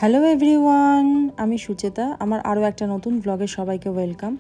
Hello everyone, আমি সুচেতা। আমার আরও একটা নতুন ব্লগে সবাইকে ওয়েলকাম।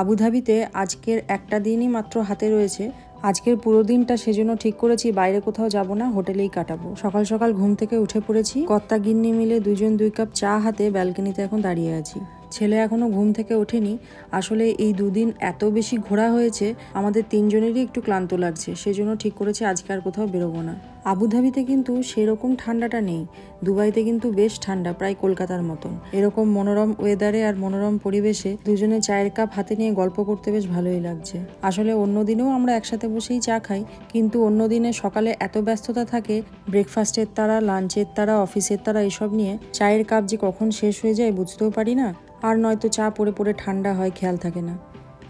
আবুধাবিতে আজকের একটা দিনই মাত্র হাতে রয়েছে। আজকের পুরো দিনটা সেজন্য ঠিক করেছি বাইরে কোথাও যাব না, হোটেলেই কাটাবো। সকাল সকাল ঘুম থেকে উঠে পড়েছি, কর্তা গিন্নি মিলে দুজন 2 কাপ চা হাতে ব্যালকনিতে এখন দাঁড়িয়ে আছি। ছেলে এখনো ঘুম থেকে ওঠেনি। আসলে এই দুদিন এত বেশি ঘোরা হয়েছে, আমাদের তিনজনেরই একটু ক্লান্ত লাগছে, সেজন্য ঠিক করেছি আজকে আর কোথাও বেরোবো না। আবুধাবিতে কিন্তু সেরকম ঠান্ডাটা নেই। দুবাইতে কিন্তু বেশ ঠান্ডা, প্রায় কলকাতার মতন। এরকম মনোরম ওয়েদারে আর মনোরম পরিবেশে দুজনে চায়ের কাপ হাতে নিয়ে গল্প করতে বেশ ভালোই লাগছে। আসলে অন্য দিনেও আমরা একসাথে বসেই চা খাই, কিন্তু অন্য দিনে সকালে এত ব্যস্ততা থাকে, ব্রেকফাস্টের তারা, লাঞ্চের তারা, অফিসের তারা, এসব নিয়ে চায়ের কাপ যে কখন শেষ হয়ে যায় বুঝতেও পারি না। আর নয়তো চা পড়ে পড়ে ঠান্ডা হয়, খেয়াল থাকে না।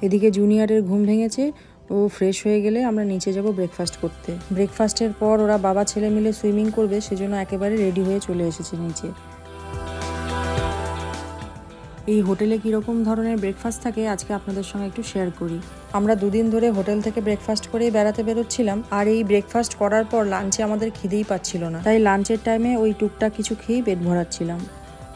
এদিকে জুনিয়রের ঘুম ভেঙেছে, ও ফ্রেশ হয়ে গেলে আমরা নিচে যাব ব্রেকফাস্ট করতে। ব্রেকফাস্টের পর ওরা বাবা ছেলে মিলে সুইমিং করবে, সেজন্য একেবারে রেডি হয়ে চলে এসেছে নিচে। এই হোটেলে কীরকম ধরনের ব্রেকফাস্ট থাকে আজকে আপনাদের সঙ্গে একটু শেয়ার করি। আমরা দুদিন ধরে হোটেল থেকে ব্রেকফাস্ট করেই বেড়াতে বেরোচ্ছিলাম, আর এই ব্রেকফাস্ট করার পর লাঞ্চে আমাদের খিদেই পাচ্ছিল না, তাই লাঞ্চের টাইমে ওই টুকটাক কিছু খেয়েই পেট ভরাচ্ছিলাম।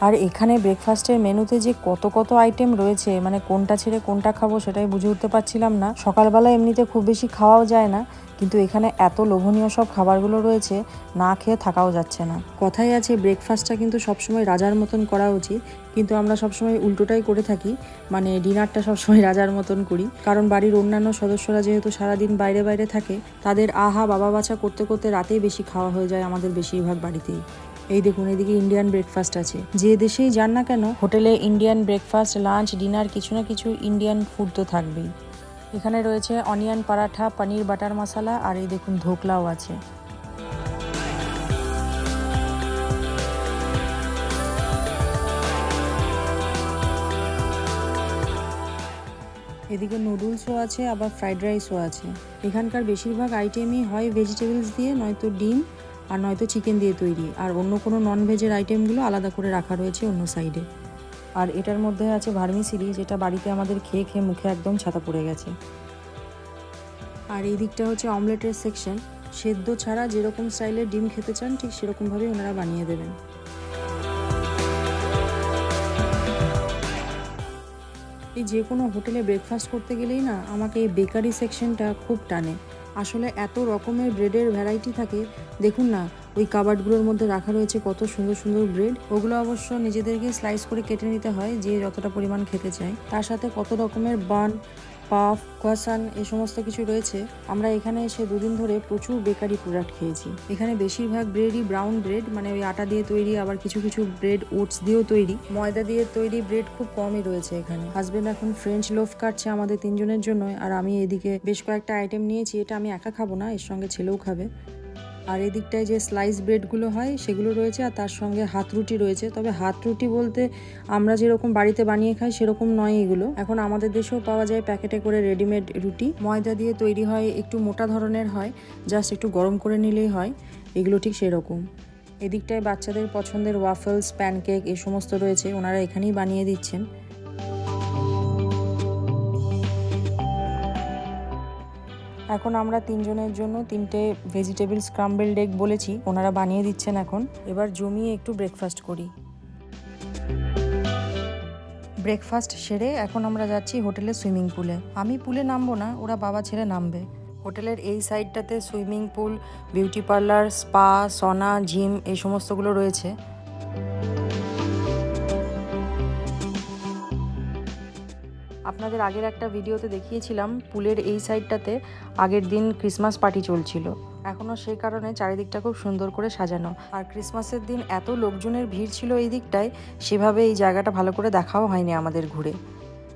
আর এখানে ব্রেকফাস্টের মেনুতে যে কত কত আইটেম রয়েছে, মানে কোনটা ছেড়ে কোনটা খাবো সেটাই বুঝে উঠতে পারছিলাম না। সকালবেলা এমনিতে খুব বেশি খাওয়াও যায় না, কিন্তু এখানে এত লোভনীয় সব খাবারগুলো রয়েছে, না খেয়ে থাকাও যাচ্ছে না। কথাই আছে ব্রেকফাস্টটা কিন্তু সবসময় রাজার মতন করা উচিত, কিন্তু আমরা সবসময় উল্টোটাই করে থাকি, মানে ডিনারটা সবসময় রাজার মতন করি। কারণ বাড়ির অন্যান্য সদস্যরা যেহেতু সারাদিন বাইরে বাইরে থাকে, তাদের আহা বাবা বাছা করতে করতে রাতেই বেশি খাওয়া হয়ে যায় আমাদের বেশিরভাগ বাড়িতেই। এই দেখুন, এদিকে ইন্ডিয়ান ব্রেকফাস্ট আছে। যে দেশেই যান না কেন, হোটেলে ইন্ডিয়ান ব্রেকফাস্ট, লাঞ্চ, ডিনার, কিছু না কিছু ইন্ডিয়ান ফুড তো থাকবেই। এখানে রয়েছে অনিয়ন পরাঠা, পনির বাটার মশলা, আর এই দেখুন ধোকলাও আছে। এদিকে নুডলসও আছে, আবার ফ্রাইড রাইসও আছে। এখানকার বেশিরভাগ আইটেমই হয় ভেজিটেবলস দিয়ে, নয়তো ডিম, আর নয়তো চিকেন দিয়ে তৈরি। আর অন্য কোনো নন ভেজের আইটেমগুলো আলাদা করে রাখা রয়েছে অন্য সাইডে। আর এটার মধ্যে আছে ভার্মিসিলি, যেটা বাড়িতে আমাদের খেয়ে খেয়ে মুখে একদম ছাতা পড়ে গেছে। আর এই দিকটা হচ্ছে অমলেটের সেকশন। সেদ্ধ ছাড়া যেরকম স্টাইলের ডিম খেতে চান ঠিক সেরকমভাবেই ওনারা বানিয়ে দেবেন। এই যে কোনো হোটেলে ব্রেকফাস্ট করতে গেলেই না আমাকে এই বেকারি সেকশনটা খুব টানে। আসলে এত রকমের ব্রেডের ভ্যারাইটি থাকে, দেখুন না ওই কাবার্ডগুলোর মধ্যে রাখা রয়েছে কত সুন্দর সুন্দর ব্রেড। ওগুলো অবশ্য নিজেদেরকে স্লাইস করে কেটে নিতে হয়, যে যতটা পরিমাণ খেতে চায়। তার সাথে কত রকমের বান, পাফ, ক্রোয়াসান, এই সমস্ত কিছু রয়েছে। আমরা এখানে এসে দুদিন ধরে প্রচুর বেকারি প্রোডাক্ট খেয়েছি। এখানে বেশিরভাগ ব্রেডই ব্রাউন ব্রেড, মানে ওই আটা দিয়ে তৈরি, আবার কিছু কিছু ব্রেড ওটস দিয়েও তৈরি। ময়দা দিয়ে তৈরি ব্রেড খুব কমই রয়েছে এখানে। হাজবেন্ড এখন ফ্রেঞ্চ লোফ কাটছে আমাদের তিনজনের জন্য, আর আমি এদিকে বেশ কয়েকটা আইটেম নিয়েছি। এটা আমি একা খাবো না, এর সঙ্গে ছেলেও খাবে। আর এদিকটায় যে স্লাইস ব্রেডগুলো হয় সেগুলো রয়েছে, আর তার সঙ্গে হাত রুটি রয়েছে। তবে হাত রুটি বলতে আমরা যেরকম বাড়িতে বানিয়ে খাই সেরকম নয় এগুলো। এখন আমাদের দেশেও পাওয়া যায় প্যাকেটে করে রেডিমেড রুটি, ময়দা দিয়ে তৈরি হয়, একটু মোটা ধরনের হয়, জাস্ট একটু গরম করে নিলেই হয়। এগুলো ঠিক সেরকম। এদিকটায় বাচ্চাদের পছন্দের ওয়াফেলস, প্যানকেক, এই সমস্ত রয়েছে, ওনারা এখানেই বানিয়ে দিচ্ছেন। এখন আমরা তিনজনের জন্য 3টে ভেজিটেবল স্ক্রাম্বলড এগ বলেছি, ওনারা বানিয়ে দিচ্ছেন এখন। এবার জমিয়ে একটু ব্রেকফাস্ট করি। ব্রেকফাস্ট সেরে এখন আমরা যাচ্ছি হোটেলের সুইমিং পুলে। আমি পুলে নামবো না, ওরা বাবা ছেলে নামবে। হোটেলের এই সাইডটাতে swimming pool, beauty parlour, spa, সনা, জিম, এই সমস্তগুলো রয়েছে। আপনাদের আগের একটা ভিডিওতে দেখিয়েছিলাম পুলের এই সাইডটাতে আগের দিন ক্রিসমাস পার্টি চলছিল। এখনও সেই কারণে চারিদিকটা খুব সুন্দর করে সাজানো। আর ক্রিসমাসের দিন এত লোকজনের ভিড় ছিল এই দিকটায়, সেভাবে এই জায়গাটা ভালো করে দেখাও হয়নি আমাদের ঘুরে।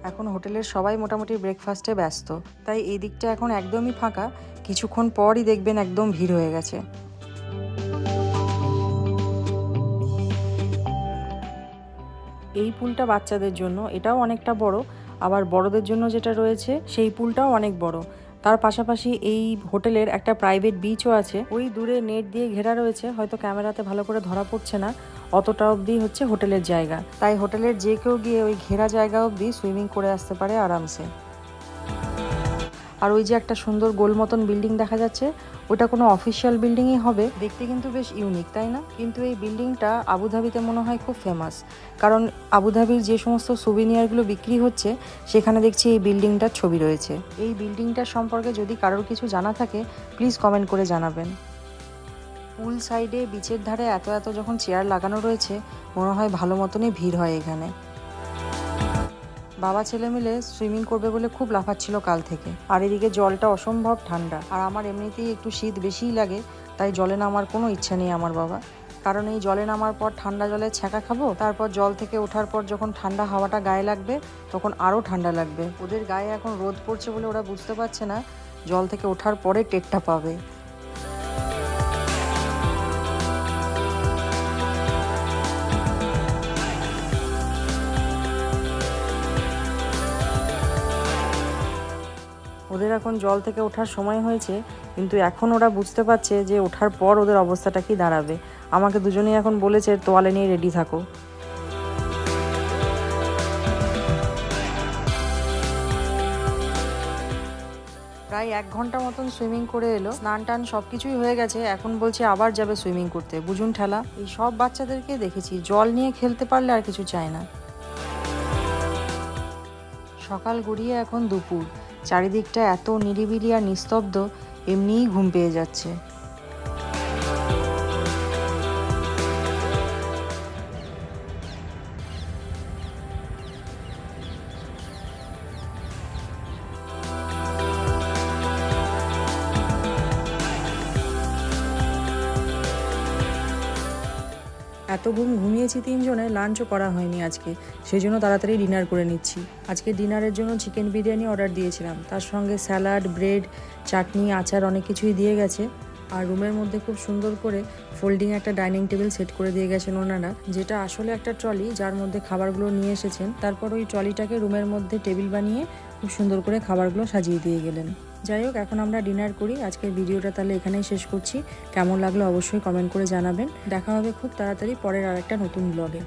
এখন হোটেলের সবাই মোটামুটি ব্রেকফাস্টে ব্যস্ত, তাই এই দিকটা এখন একদমই ফাঁকা। কিছুক্ষণ পরই দেখবেন একদম ভিড় হয়ে গেছে। এই পুলটা বাচ্চাদের জন্য, এটাও অনেকটা বড়। আবার বড়দের জন্য যেটা রয়েছে সেই পুলটাও অনেক বড়। তার পাশাপাশি এই হোটেলের একটা প্রাইভেট বিচও আছে। ওই দূরে নেট দিয়ে ঘেরা রয়েছে, হয়তো ক্যামেরাতে ভালো করে ধরা পড়ছে না। অতটা অবধি হচ্ছে হোটেলের জায়গা, তাই হোটেলের যে কেউ গিয়ে ওই ঘেরা জায়গা অবধি সুইমিং করে আসতে পারে আরামসে। আর ওই যে একটা সুন্দর গোল মতন বিল্ডিং দেখা যাচ্ছে, ওটা কোনো অফিসিয়াল বিল্ডিংই হবে। দেখতে কিন্তু বেশ ইউনিক, তাই না? কিন্তু এই বিল্ডিংটা আবুধাবিতে মনে হয় খুব ফেমাস, কারণ আবুধাবির যে সমস্ত সুভিনিয়ারগুলো বিক্রি হচ্ছে সেখানে দেখছি এই বিল্ডিংটার ছবি রয়েছে। এই বিল্ডিংটার সম্পর্কে যদি কারোর কিছু জানা থাকে প্লিজ কমেন্ট করে জানাবেন। পুল সাইডে বিচের ধারে এত এত যখন চেয়ার লাগানো রয়েছে, মনে হয় ভালো মতনই ভিড় হয় এখানে। বাবা ছেলে মিলে সুইমিং করবে বলে খুব লাফাচ্ছিল কাল থেকে। আর এদিকে জলটা অসম্ভব ঠান্ডা, আর আমার এমনিতেই একটু শীত বেশিই লাগে, তাই জলে নামার কোনো ইচ্ছা নেই আমার বাবা। কারণ এই জলে নামার পর ঠান্ডা জলে ছ্যাঁকা খাবো, তারপর জল থেকে ওঠার পর যখন ঠান্ডা হাওয়াটা গায়ে লাগবে তখন আরও ঠান্ডা লাগবে। ওদের গায়ে এখন রোদ পড়ছে বলে ওরা বুঝতে পারছে না, জল থেকে ওঠার পরে টেরটা পাবে। ওদের এখন জল থেকে ওঠার সময় হয়েছে, কিন্তু এখন ওরা বুঝতে পারছে যে ওঠার পর ওদের অবস্থাটা কি দাঁড়াবে। আমাকে দুজনেই এখন বলেছে তোয়ালে নিয়ে রেডি থাকো। প্রায় 1 ঘন্টা মতন সুইমিং করে এলো, স্নান টান সব কিছুই হয়ে গেছে। এখন বলছে আবার যাবে সুইমিং করতে। বুঝুন ঠেলা, এই সব বাচ্চাদেরকে দেখেছি জল নিয়ে খেলতে পারলে আর কিছু চায় না। সকাল গড়িয়ে এখন দুপুর, চারিদিকটা এত নিরিবিলি আর নিস্তব্ধ, এমনিই ঘুম পেয়ে যাচ্ছে। এত ঘুমিয়েছি 3 জনে, লাঞ্চও করা হয়নি আজকে, সেই জন্য তাড়াতাড়ি ডিনার করে নিচ্ছি। আজকে ডিনারের জন্য চিকেন বিরিয়ানি অর্ডার দিয়েছিলাম, তার সঙ্গে স্যালাড, ব্রেড, চাটনি, আচার অনেক কিছুই দিয়ে গেছে। আর রুমের মধ্যে খুব সুন্দর করে ফোল্ডিং একটা ডাইনিং টেবিল সেট করে দিয়ে গেছেন ওনারা, যেটা আসলে একটা ট্রলি যার মধ্যে খাবারগুলো নিয়ে এসেছেন। তারপর ওই ট্রলিটাকে রুমের মধ্যে টেবিল বানিয়ে খুব সুন্দর করে খাবারগুলো সাজিয়ে দিয়ে গেলেন। যাই হোক, এখন আমরা ডিনার করি। আজকের ভিডিওটা তাহলে এখানেই শেষ করছি। কেমন লাগলো অবশ্যই কমেন্ট করে জানাবেন। দেখা হবে খুব তাড়াতাড়ি পরের আরেকটা নতুন ব্লগে।